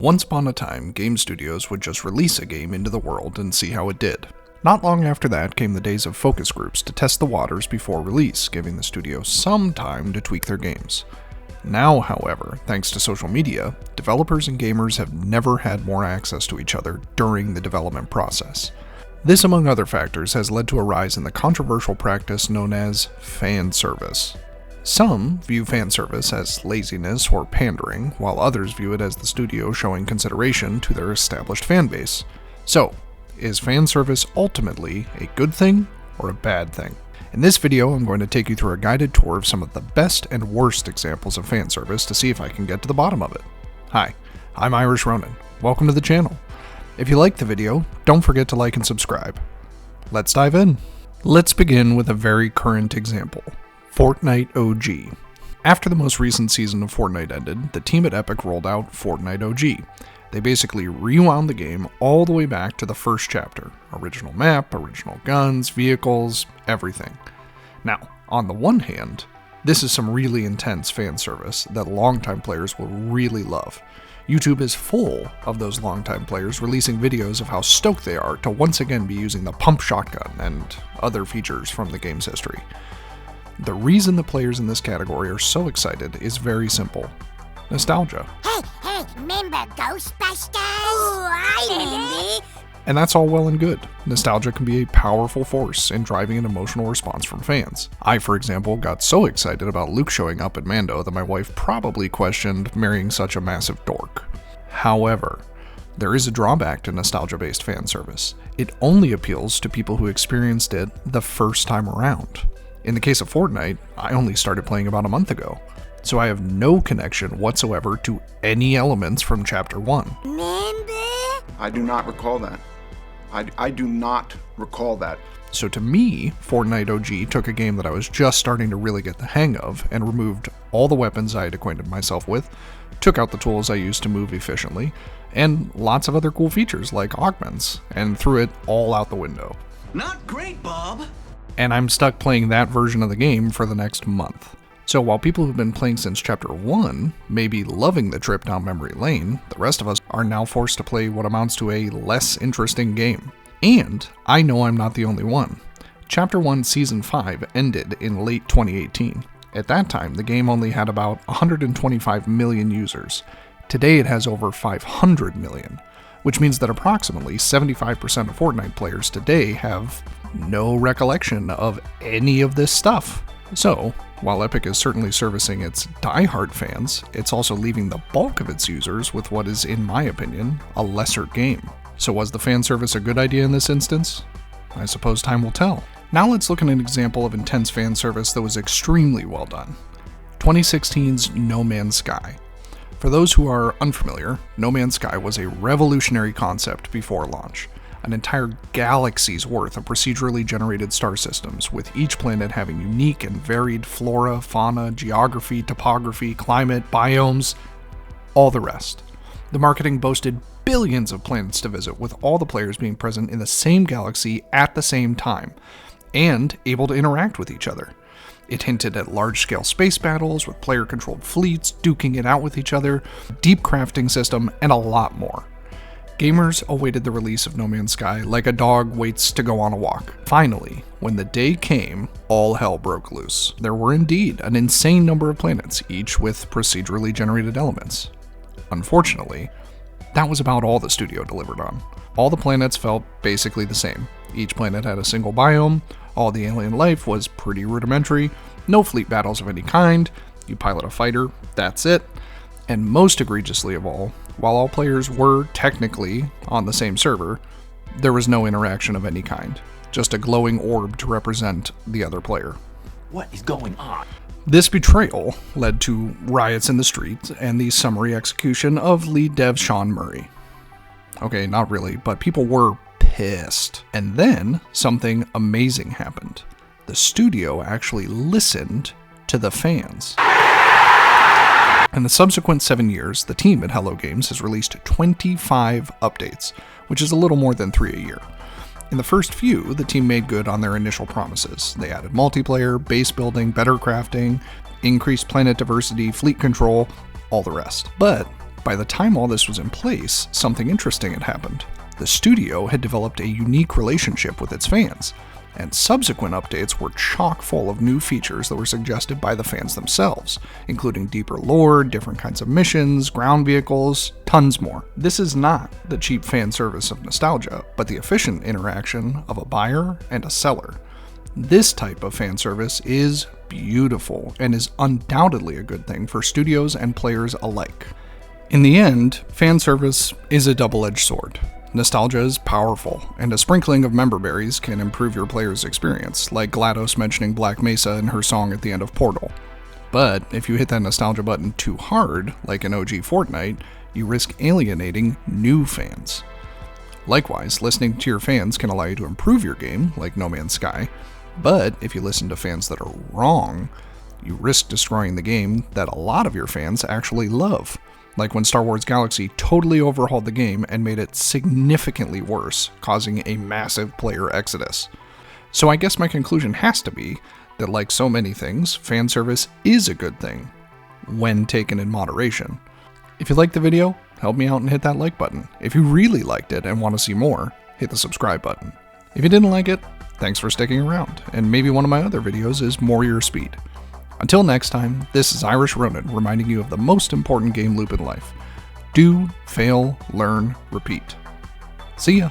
Once upon a time, game studios would just release a game into the world and see how it did. Not long after that came the days of focus groups to test the waters before release, giving the studio some time to tweak their games. Now, however, thanks to social media, developers and gamers have never had more access to each other during the development process. This, among other factors, has led to a rise in the controversial practice known as fan service. Some view fan service as laziness or pandering, while others view it as the studio showing consideration to their established fan base. So, is fan service ultimately a good thing or a bad thing? In this video, I'm going to take you through a guided tour of some of the best and worst examples of fan service to see if I can get to the bottom of it. Hi, I'm Irish Ronin. Welcome to the channel. If you liked the video, don't forget to like and subscribe. Let's dive in. Let's begin with a very current example. Fortnite OG. After the most recent season of Fortnite ended, the team at Epic rolled out Fortnite OG. They basically rewound the game all the way back to the first chapter. Original map, original guns, vehicles, everything. Now, on the one hand, this is some really intense fan service that longtime players will really love. YouTube is full of those longtime players releasing videos of how stoked they are to once again be using the pump shotgun and other features from the game's history. The reason the players in this category are so excited is very simple. Nostalgia. Hey, remember Ghostbusters? Oh, I remember. And that's all well and good. Nostalgia can be a powerful force in driving an emotional response from fans. I, for example, got so excited about Luke showing up at Mando that my wife probably questioned marrying such a massive dork. However, there is a drawback to nostalgia-based fan service. It only appeals to people who experienced it the first time around. In the case of Fortnite, I only started playing about a month ago, so I have no connection whatsoever to any elements from Chapter 1. Remember? I do not recall that. I do not recall that. So to me, Fortnite OG took a game that I was just starting to really get the hang of and removed all the weapons I had acquainted myself with, took out the tools I used to move efficiently, and lots of other cool features like augments, and threw it all out the window. Not great, Bob! And I'm stuck playing that version of the game for the next month. So while people who've been playing since Chapter 1 may be loving the trip down memory lane, the rest of us are now forced to play what amounts to a less interesting game. And I know I'm not the only one. Chapter 1 Season 5 ended in late 2018. At that time, the game only had about 125 million users. Today it has over 500 million, which means that approximately 75% of Fortnite players today have no recollection of any of this stuff. So, while Epic is certainly servicing its die-hard fans, it's also leaving the bulk of its users with what is, in my opinion, a lesser game. So was the fan service a good idea in this instance? I suppose time will tell. Now let's look at an example of intense fan service that was extremely well done. 2016's No Man's Sky. For those who are unfamiliar, No Man's Sky was a revolutionary concept before launch. An entire galaxy's worth of procedurally generated star systems, with each planet having unique and varied flora, fauna, geography, topography, climate, biomes, all the rest. The marketing boasted billions of planets to visit, with all the players being present in the same galaxy at the same time, and able to interact with each other. It hinted at large-scale space battles with player-controlled fleets, duking it out with each other, deep crafting system, and a lot more. Gamers awaited the release of No Man's Sky like a dog waits to go on a walk. Finally, when the day came, all hell broke loose. There were indeed an insane number of planets, each with procedurally generated elements. Unfortunately, that was about all the studio delivered on. All the planets felt basically the same. Each planet had a single biome, all the alien life was pretty rudimentary, no fleet battles of any kind, you pilot a fighter, that's it. And most egregiously of all, while all players were technically on the same server, there was no interaction of any kind, just a glowing orb to represent the other player. What is going on? This betrayal led to riots in the streets and the summary execution of lead dev Sean Murray. Okay, not really, but people were pissed. And then something amazing happened. The studio actually listened to the fans. In the subsequent 7 years, the team at Hello Games has released 25 updates, which is a little more than 3 a year. In the first few, the team made good on their initial promises. They added multiplayer, base building, better crafting, increased planet diversity, fleet control, all the rest. But By the time all this was in place, something interesting had happened. The studio had developed a unique relationship with its fans, and subsequent updates were chock full of new features that were suggested by the fans themselves, including deeper lore, different kinds of missions, ground vehicles, tons more. This is not the cheap fan service of nostalgia, but the efficient interaction of a buyer and a seller. This type of fan service is beautiful and is undoubtedly a good thing for studios and players alike. In the end, fan service is a double-edged sword. Nostalgia is powerful, and a sprinkling of member berries can improve your player's experience, like GLaDOS mentioning Black Mesa in her song at the end of Portal. But if you hit that nostalgia button too hard, like in OG Fortnite, you risk alienating new fans. Likewise, listening to your fans can allow you to improve your game, like No Man's Sky, but if you listen to fans that are wrong, you risk destroying the game that a lot of your fans actually love. Like when Star Wars Galaxy totally overhauled the game and made it significantly worse, causing a massive player exodus. So I guess my conclusion has to be that, like so many things, fan service is a good thing, when taken in moderation. If you liked the video, help me out and hit that like button. If you really liked it and want to see more, hit the subscribe button. If you didn't like it, thanks for sticking around, and maybe one of my other videos is more your speed. Until next time, this is Irish Ronin reminding you of the most important game loop in life. Do, fail, learn, repeat. See ya!